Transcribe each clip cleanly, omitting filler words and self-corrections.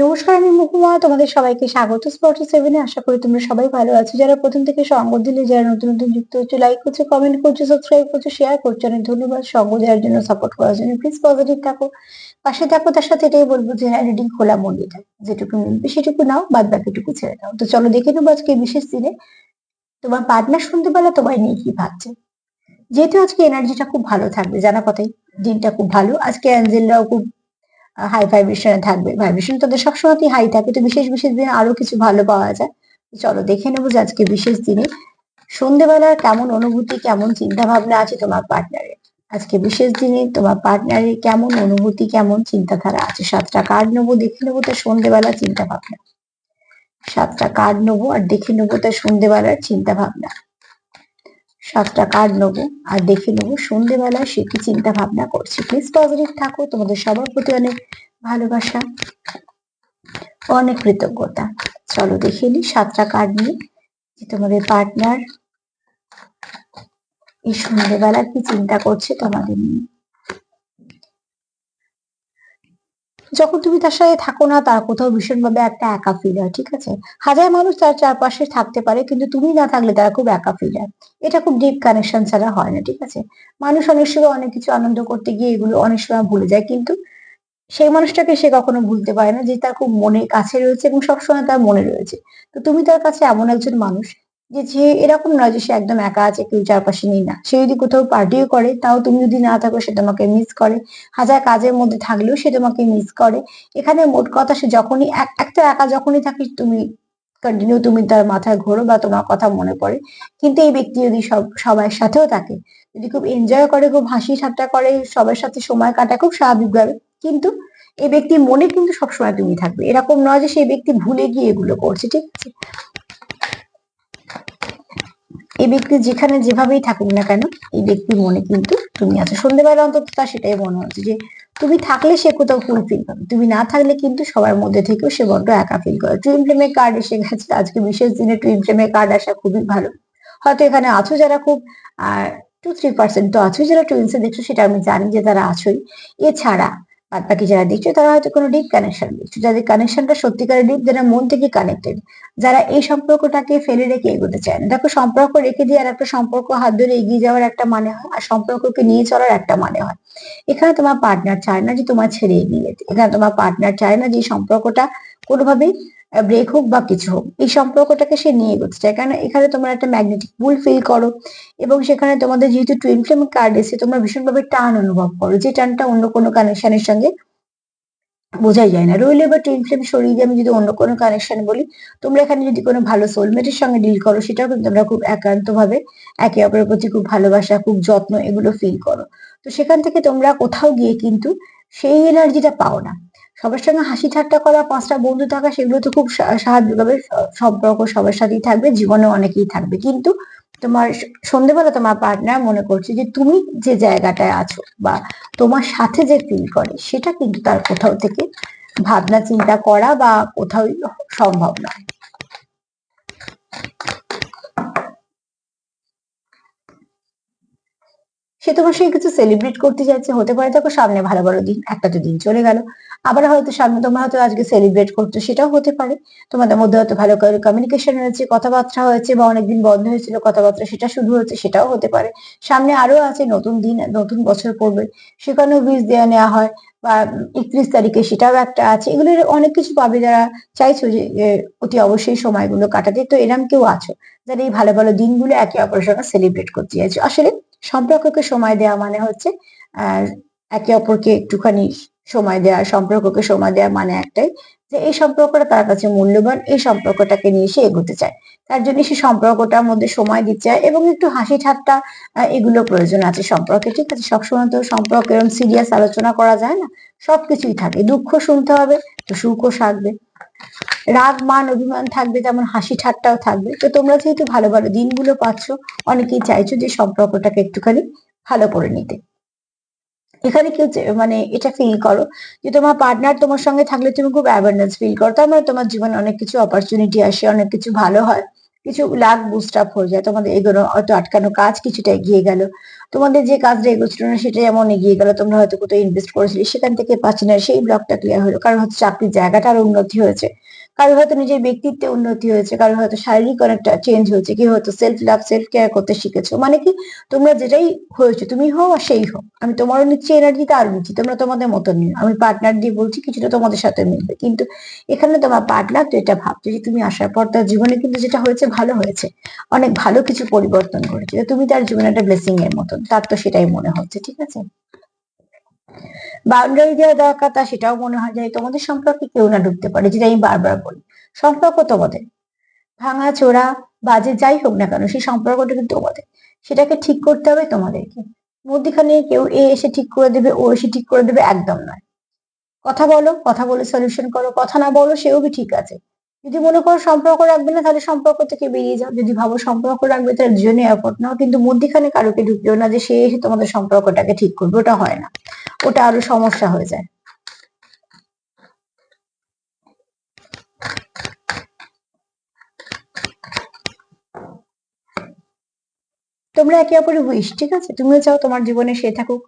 নমস্কার, আমি মহুয়া। তোমাদের সবাইকে স্বাগত স্পটি সেভেনে। আশা করি তোমরা সবাই ভালো আছো। যারা প্রথম থেকে সঙ্গ দিলে, যারা নতুন নতুন যুক্ত হচ্ছে, লাইক করছো, কমেন্ট করছো, সাবস্ক্রাইব করছো, শেয়ার করছো, অনেক ধন্যবাদ। সঙ্গ দেওয়ার জন্য, সাপোর্ট করার জন্য। প্লিজ পজিটিভ থাকো, পাশে থাকো। তার সাথে এটাই বলবো যে হ্যাঁ, রিডিং খোলা মন দিয়ে থাকো। যেটুকু মিলবে সেটুকু নাও, বাদ বাকিটুকু ছেড়ে দাও। তো চলো দেখে নেবো আজকে এই বিশেষ দিনে তোমার পার্টনার সন্ধ্যেবেলা তোমায় নিয়ে কি ভাবছে। যেহেতু আজকে এনার্জিটা খুব ভালো থাকবে, জানা কথাই দিনটা খুব ভালো। আজকে অ্যাঞ্জেলরাও খুব হাই ভাইব্রেশনে থাকবে। ভাইব্রেশন তাদের সবসময়ই হাই থাকে, তো বিশেষ বিশেষ দিনে আরো কিছু ভালো পাওয়া যায়। তো চলো দেখে নেবো যে আজকে বিশেষ দিনে সন্ধেবেলার কেমন অনুভূতি, কেমন চিন্তা ভাবনা আছে তোমার পার্টনারের। আজকে বিশেষ দিনে তোমার পার্টনারের কেমন অনুভূতি, কেমন চিন্তাধারা আছে। 7টা কার্ড নেবো, দেখে নেবো তার সন্ধেবেলার চিন্তা ভাবনা। 7টা কার্ড নেবো আর দেখে নেবো তার সন্ধেবেলার চিন্তা ভাবনা। 7টা কার্ড নেবো আর দেখে নেবো সন্ধেবেলায় সে কি চিন্তা ভাবনা করছে। প্লিজ পজিটিভ থাকো। তোমাদের সবার প্রতি অনেক ভালোবাসা, অনেক কৃতজ্ঞতা। চলো দেখে নি 7টা কার্ড নিয়ে যে তোমাদের পার্টনার এই সন্ধ্যেবেলা কি চিন্তা করছে তোমাদের নিয়ে। যখন তুমি তার সাথে থাকো না, তার কোথাও ভীষণভাবে একটা একা ফিল হয়, ঠিক আছে? হাজার মানুষ তার চারপাশে থাকতে পারে, কিন্তু তুমি না থাকলে তারা খুব একা ফিল হয়। এটা খুব ডিপ কানেকশন ছাড়া হয় না, ঠিক আছে? মানুষ অনেক সময় অনেক কিছু আনন্দ করতে গিয়ে এগুলো অনেক সময় ভুলে যায়, কিন্তু সেই মানুষটাকে সে কখনো ভুলতে পারে না যে তার খুব মনে কাছে রয়েছে এবং সবসময় তার মনে রয়েছে। তো তুমি তার কাছে এমন একজন মানুষ যে যে এরকম নয় যে সে একদম একা আছে, কেউ চারপাশে নেই না। সে যদি কোথাও পার্টিও করে, তাও তুমি যদি না থাকো সে তোমাকে মিস করে। হাজার কাজের মধ্যে থাকলেও সে তোমাকে মিস করে। এখানে মোট কথা, সে যখনই একটা একা যখনই থাকে, তুমি কন্টিনিউ তুমি তার মাথায় ঘোরো বা তোমার কথা মনে পড়ে। কিন্তু এই ব্যক্তি যদি সবার সাথেও থাকে, যদি খুব এনজয় করে, খুব হাসি ঠাট্টা করে, সবার সাথে সময় কাটায় খুব স্বাভাবিকভাবে, কিন্তু এই ব্যক্তির মনে কিন্তু সবসময় তুমি থাকবে। এরকম নয় যে সেই ব্যক্তি ভুলে গিয়ে এগুলো করছে, ঠিক আছে? এই ব্যক্তি যেখানে যেভাবেই থাকুক না কেন, এই ব্যক্তির মনে কিন্তু তুমি আছো। সন্ধ্যেবেলা অন্তত তার সেটাই মনে হচ্ছে যে তুমি থাকলে সে কোথাও ফুলফিল পাবে, তুমি না থাকলে কিন্তু সবার মধ্যে থেকেও সে বড্ড একা ফিল করে। টুইন ফ্লেমের কার্ড এসে গেছে আজকে বিশেষ দিনে। টুইন ফ্লেমের কার্ড আসা খুবই ভালো। হয়তো এখানে আছো যারা খুব 2-3% তো আছোই যারা টুইন্সে দেখছো, সেটা আমি জানি যে তারা আছোই। এছাড়া বাদ বাকি যারা দেখছো তারা হয়তো কোনো ডিপ কানেকশন দেখছো, যাদের কানেকশনটা সত্যিকারের ডিপ, যারা মন থেকে কানেক্টেড, যারা এই সম্পর্কটাকে ফেলে রেখে এগোতে চায় না। দেখো, সম্পর্ক রেখে দিয়ে আর একটা সম্পর্ক হাত ধরে এগিয়ে যাওয়ার একটা মানে হয়, আর সম্পর্ককে নিয়ে চলার একটা মানে হয়। এখানে তোমার পার্টনার চায় না যে তোমার ছেড়ে এগিয়ে যেতে। এখানে তোমার পার্টনার চায় না যে এই সম্পর্কটা কোনোভাবেই ব্রেক হোক বা কিছু হোক। এই সম্পর্কটাকে সে নিয়ে এগোতে চায়, কারণ এখানে তোমরা একটা ম্যাগনেটিক পুল ফিল করো। এবং সেখানে তোমাদের যেহেতু টুইন ফ্লেম কার্ড এসে, তোমরা ভীষণভাবে টান অনুভব করো, যে টানটা অন্য কোনো কানেকশনের সঙ্গে বোঝাই যায় না। রইলে বা টুইন ফ্লেম সরিয়ে দিয়ে আমি যদি অন্য কোনো কানেকশন বলি, তোমরা এখানে যদি কোনো ভালো সোলমেটের সঙ্গে ডিল করো, সেটাও কিন্তু তোমরা খুব একান্ত ভাবে একে অপরের প্রতি খুব ভালোবাসা, খুব যত্ন এগুলো ফিল করো। তো সেখান থেকে তোমরা কোথাও গিয়ে কিন্তু সেই এনার্জিটা পাও না। সবার সঙ্গে হাসি ঠাট্টা করা, 5টা বন্ধু থাকা, সেগুলো তো খুব স্বাভাবিকভাবে সম্পর্ক সবার সাথেই থাকবে, জীবনে অনেকেই থাকবে। কিন্তু তোমার সন্ধ্যেবেলা তোমার পার্টনার মনে করছে যে তুমি যে জায়গাটায় আছো বা তোমার সাথে যে ফিল করে, সেটা কিন্তু তার কোথাও থেকে ভাবনা চিন্তা করা বা কোথাও সম্ভব নয়। সে তোমার সঙ্গে কিছু সেলিব্রেট করতে চাইছে, হতে পারে দেখো সামনে ভালো ভালো দিন, একটা তো দিন চলে গেল। আবার হয়তো সামনে তোমরা হয়তো আজকে সেলিব্রেট করছো, সেটাও হতে পারে। তোমাদের মধ্যে হয়তো ভালো করে কমিউনিকেশন হয়েছে, কথাবার্তা হয়েছে, বা অনেকদিন বন্ধ হয়েছিল কথাবার্তা, সেটা শুরু হয়েছে, সেটাও হতে পারে। সামনে আরো আছে নতুন দিন, নতুন বছর পড়বে, সেখানেও উইশ দেওয়া নেওয়া হয়। বা 31 তারিখে সেটাও একটা আছে। এগুলোর অনেক কিছু পাবে যারা চাইছো যে অতি অবশ্যই সময়গুলো কাটাতে। তো এরম কেউ আছো যারা এই ভালো ভালো দিনগুলো একে অপরের সঙ্গে সেলিব্রেট করতে চাইছো। আসলে সম্পর্ককে সময় দেওয়া মানে হচ্ছে আহ একে অপরকে একটুখানি সময় দেওয়া। সম্পর্ককে সময় দেওয়া মানে একটাই, যে এই সম্পর্কটা তার কাছে মূল্যবান, এই সম্পর্কটাকে নিয়ে সে এগোতে চায়। তার জন্য সে সম্পর্কটার মধ্যে সময় দিতে চায়, এবং একটু হাসি ঠাট্টা এগুলো প্রয়োজন আছে সম্পর্কে, ঠিক আছে? সবসময় তো সম্পর্ক এরকম সিরিয়াস আলোচনা করা যায় না। সবকিছুই থাকে, দুঃখ শুনতে হবে তো সুখও থাকবে, রাগ মান অভিমান থাকবে, তেমন হাসি ঠাট্টাও থাকবে। তো তোমরা যেহেতু ভালো ভালো দিনগুলো পাচ্ছ, অনেকেই চাইছো যে সম্পর্কটাকে একটুখানি ভালো করে নিতে। এখানে কেউ মানে এটা ফিল করো যে তোমার পার্টনার তোমার সঙ্গে থাকলে তুমি খুব অ্যাবান্ডেন্স ফিল করো, তার মানে তোমার জীবনে অনেক কিছু অপরচুনিটি আসে, অনেক কিছু ভালো হয়। কিছু লাক বুস্ট আপ হয়ে যায়, তোমাদের এগোনো হয়তো আটকানো কাজ কিছুটা এগিয়ে গেল, তোমাদের যে কাজটা এগোচ্ছিল না সেটা যেমন এগিয়ে গেল, তোমরা হয়তো কোথাও ইনভেস্ট করেছিলে সেখান থেকে পাচ্ছি না সেই ব্লকটা ক্লিয়ার হলো, কারণ হয়তো চাকরির জায়গাটা আরো উন্নতি হয়েছে, কারো হয়তো নিজের ব্যক্তিত্বে উন্নতি হয়েছে, কারো হয়তো শারীরিক অনেকটা চেঞ্জ হয়েছে, কেউ হয়তো সেলফ লাভ সেলফ কেয়ার করতে শিখেছো, মানে কি তোমরা যেটাই হয়েছে তুমি হও আর সেই হোক, আমি তোমারও নিচ্ছি এনার্জি তারও নিচ্ছি, তোমরা তোমাদের মতো নিও, আমি পার্টনার দিয়ে বলছি কিছুটা তোমাদের সাথে মিলবে, কিন্তু এখানে তোমার পার্টনার তো এটা ভাবছে যে তুমি আসার পর তার জীবনে কিন্তু যেটা হয়েছে ভালো হয়েছে, অনেক ভালো কিছু পরিবর্তন করেছে, তুমি তার জীবনে একটা ব্লেসিং এর মতন, তার তো সেটাই মনে হচ্ছে, ঠিক আছে। বাউন্ডারি দেওয়া দরকার তা সেটাও মনে হয় যে তোমাদের সম্পর্কে কেউ না ঢুকতে পারে, যেটা আমি বারবার বলি, সম্পর্ক তোমাদের, ভাঙা চোরা বাজে যাই হোক না কেন সেই সম্পর্কটা কিন্তু তোমাদের, সেটাকে ঠিক করতে হবে তোমাদেরকে, মধ্যখানে কেউ এসে ঠিক করে দেবে ও এসে ঠিক করে দেবে একদম নয়, কথা বলো, কথা বলে সলিউশন করো, কথা না বলো সেও বি ঠিক আছে, যদি মনে করো সম্পর্ক রাখবে না তাহলে সম্পর্ক থেকে বেরিয়ে যাও, যদি ভাবো সম্পর্ক রাখবে তাহলে দুজনে এফোর্ট নাও, কিন্তু মধ্যখানে কারোকে ঢুকিও না যে সে এসে তোমাদের সম্পর্কটাকে ঠিক করবে, ওটা হয় না, ওটা আরো সমস্যা হয়ে যায়। তোমরা একে অপরের উইশ, ঠিক আছে, তুমিও চাও তোমার জীবনে সে থাকুক,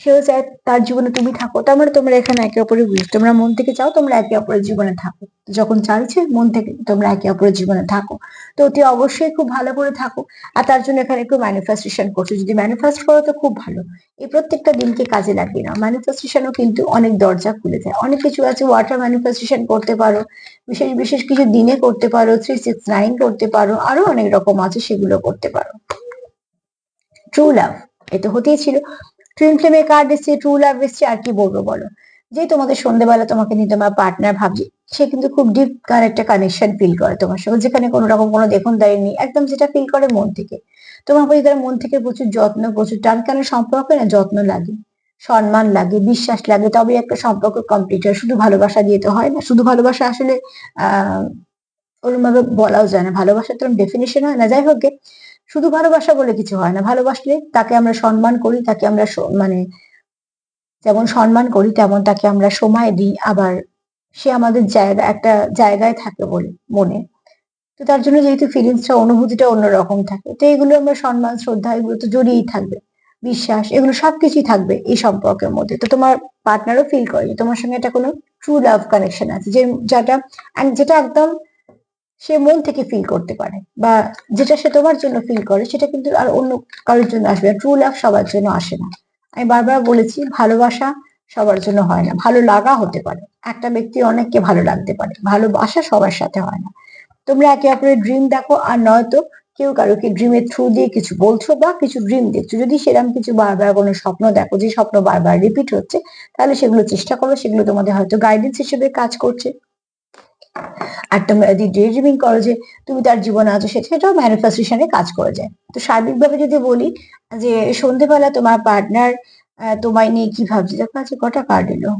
সেও চায় তার জীবনে তুমি থাকো, তার মানে তোমরা এখানে একে অপরের উইশ, তোমরা মন থেকে চাও তোমরা একে অপরের জীবনে থাকো, যখন চাইছে মন থেকে তোমরা একে অপরের জীবনে থাকো, তো অতি অবশ্যই খুব ভালো করে থাকো, আর তার জন্য এখানে একটু ম্যানিফেস্টেশন করছো, যদি ম্যানিফেস্ট করো তো খুব ভালো, এই প্রত্যেকটা দিনকে কাজে লাগিয়ে নাও, ম্যানিফেস্টেশনও কিন্তু অনেক দরজা খুলে যায়, অনেক কিছু আছে, ওয়াটার ম্যানিফেস্টেশন করতে পারো, বিশেষ বিশেষ কিছু দিনে করতে পারো, 369 করতে পারো, আরো অনেক রকম আছে সেগুলো করতে পারো। ট্রু লাভ, এ তো হতেই ছিল, টুইন ফ্লেমের কার্ড এসছে, ট্রু লাভ এসছে, আর কি বলবো বলো, যে তোমাদের সন্ধ্যেবেলা তোমাকে নিয়ে তোমার পার্টনার ভাবছে, সে কিন্তু খুব ডিপ একটা কানেকশন ফিল করে তোমার সঙ্গে, যেখানে কোনো রকম কোনো দেখুন দাঁড়িয়ে নেই, একদম যেটা ফিল করে মন থেকে, তোমার প্রতি তার মন থেকে প্রচুর যত্ন প্রচুর টান, কারণ সম্পর্কে না যত্ন লাগে, সম্মান লাগে, বিশ্বাস লাগে, তবে একটা সম্পর্ক কমপ্লিট হয়, শুধু ভালোবাসা দিয়ে তো হয় না, শুধু ভালোবাসা আসলে আহ ওরকম ভাবে বলাও যায় না, ভালোবাসার তো ডেফিনেশন হয় না, যাই হোক গে, শুধু ভালোবাসা বলে কিছু হয় না, ভালোবাসলে তাকে আমরা সম্মান করি, তাকে আমরা মানে যেমন সম্মান করি তেমন তাকে আমরা সময় দিই, আবার সে আমাদের জায়গা একটা জায়গায় থাকে বলে মনে, তো তার জন্য যেহেতু ফিলিংসটা অনুভূতিটা অন্যরকম থাকে, তো এগুলো আমরা সম্মান শ্রদ্ধা এগুলো তো জড়িয়েই থাকবে, বিশ্বাস এগুলো সবকিছুই থাকবে এই সম্পর্কের মধ্যে, তো তোমার পার্টনারও ফিল করে যে তোমার সঙ্গে একটা কোনো ট্রু লাভ কানেকশন আছে, যে যেটা যেটা একদম সে মন থেকে ফিল করতে পারে, বা যেটা সে তোমার জন্য ফিল করে সেটা কিন্তু আর অন্য কারোর জন্য আসবে না, ট্রু লাভ সবার জন্য আসে না, আমি বারবার বলেছি ভালোবাসা সবার জন্য হয় না, ভালো লাগা হতে পারে, একটা ব্যক্তি অনেককে ভালো লাগতে পারে, ভালোবাসা সবার সাথে হয় না, তোমরা একে অপরের ড্রিম দেখো, আর নয়তো কেউ কারোকে ড্রিমের থ্রু দিয়ে কিছু বলছো বা কিছু ড্রিম দেখছো, যদি সেরকম কিছু বারবার কোনো স্বপ্ন দেখো যে স্বপ্ন বারবার রিপিট হচ্ছে, তাহলে সেগুলো চেষ্টা করো, সেগুলো তোমাদের হয়তো গাইডেন্স হিসেবে কাজ করছে, আর তোমরা যদি ডে ড্রিমিং করো যে তুমি তার জীবনে আছো, সেটাও ম্যানিফেস্টেশনে কাজ করে যায়, তো সার্বিকভাবে যদি বলি যে সন্ধেবেলা তোমার পার্টনার তোমায় নিয়ে কি ভাবছে, দেখো আছে কটা কার্ড এলো,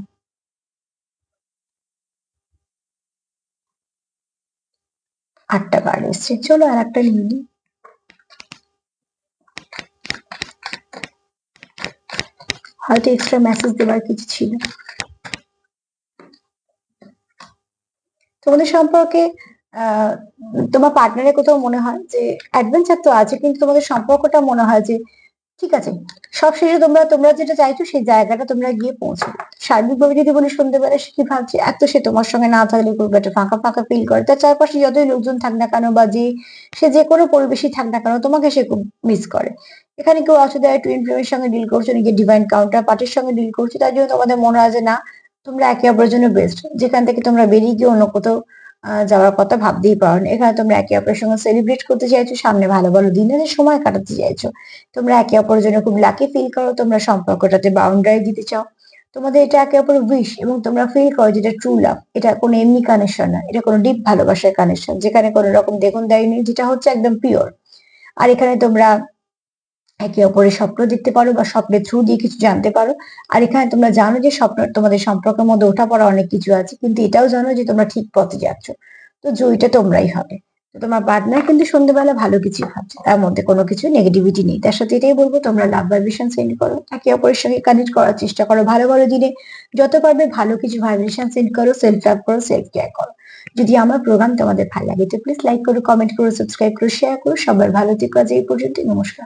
8টা কার্ড এসছে, চলো আর একটা নিয়ে নিই, হয়তো এক্সট্রা মেসেজ দেওয়ার কিছু ছিল, তোমাদের সম্পর্কে আহ তোমার পার্টনারের কোথাও মনে হয় যে অ্যাডভেঞ্চার তো আছে, কিন্তু তোমাদের সম্পর্কটা মনে হয় যে ঠিক আছে, সবশেষে তোমরা তোমরা যেটা চাইছো সেই জায়গাটা তোমরা গিয়ে পৌঁছো, সার্বিকভাবে যদি বলি সন্ধ্যেবেলা সে কি ভাবছে, এত সে তোমার সঙ্গে না থাকলে খুব একটা ফাঁকা ফাঁকা ফিল করে, তার চারপাশে যতই লোকজন থাক না কেন বা যে সে যে কোনো পরিবেশই থাক না কেন তোমাকে সে খুব মিস করে, এখানে কেউ অসুবিধায় টুইন ফ্লেমের সঙ্গে ডিল করছো, নিজের ডিভাইন কাউন্টার পার্টির সঙ্গে ডিল করছো, তার জন্য তোমাদের মনে হয় যে না তোমরা একে অপরের জন্য বেস্ট, যেখান থেকে তোমরা বেরিয়ে গিয়ে অন্য কোথাও যাওয়ার কথা ভাবতেই পারো না, এখানে তোমরা একে অপরের সঙ্গে সেলিব্রেট করতে চাইছো, সামনে ভালো ভালো দিনের সময় কাটাতে চাইছো, তোমরা একে অপরের জন্য খুব লাকি ফিল করো, তোমরা সম্পর্কটাতে বাউন্ডারি দিতে চাও, তোমাদের এটা একে অপরের উইশ, এবং তোমরা ফিল করো যেটা ট্রু লাভ, এটা কোনো এমনি কানেকশন না, এটা কোনো ডিপ ভালোবাসার কানেকশন, যেখানে কোনো রকম দেখুন দায়ী নেই, যেটা হচ্ছে একদম পিওর, আর এখানে তোমরা একে অপরের স্বপ্ন দেখতে পারো বা স্বপ্নের থ্রু দিয়ে কিছু জানতে পারো, আর এখানে তোমরা জানো যে স্বপ্ন তোমাদের সম্পর্কের মধ্যে ওঠা পড়া অনেক কিছু আছে, কিন্তু এটাও জানো যে তোমরা ঠিক পথে যাচ্ছ, তো জয়টা তোমরাই হবে, তো তোমার পার্টনার কিন্তু সন্ধ্যেবেলা ভালো কিছু ভাবছে, তার মধ্যে কোনো কিছু নেগেটিভিটি নেই, তার সাথে এটাই বলবো তোমরা লাভ ভাইব্রেশন সেন্ড করো, একে অপরের সঙ্গে কানেক্ট করার চেষ্টা করো, ভালো ভালো দিনে যত পারবে ভালো কিছু ভাইব্রেশন সেন্ড করো, সেলফ লাভ করো, সেলফ কেয়ার করো, যদি আমার প্রোগ্রাম তোমাদের ভালো লাগে তো প্লিজ লাইক করো, কমেন্ট করো, সাবস্ক্রাইব করো, শেয়ার করো। সবার ভালো থেকো। আজ এই পর্যন্ত। নমস্কার।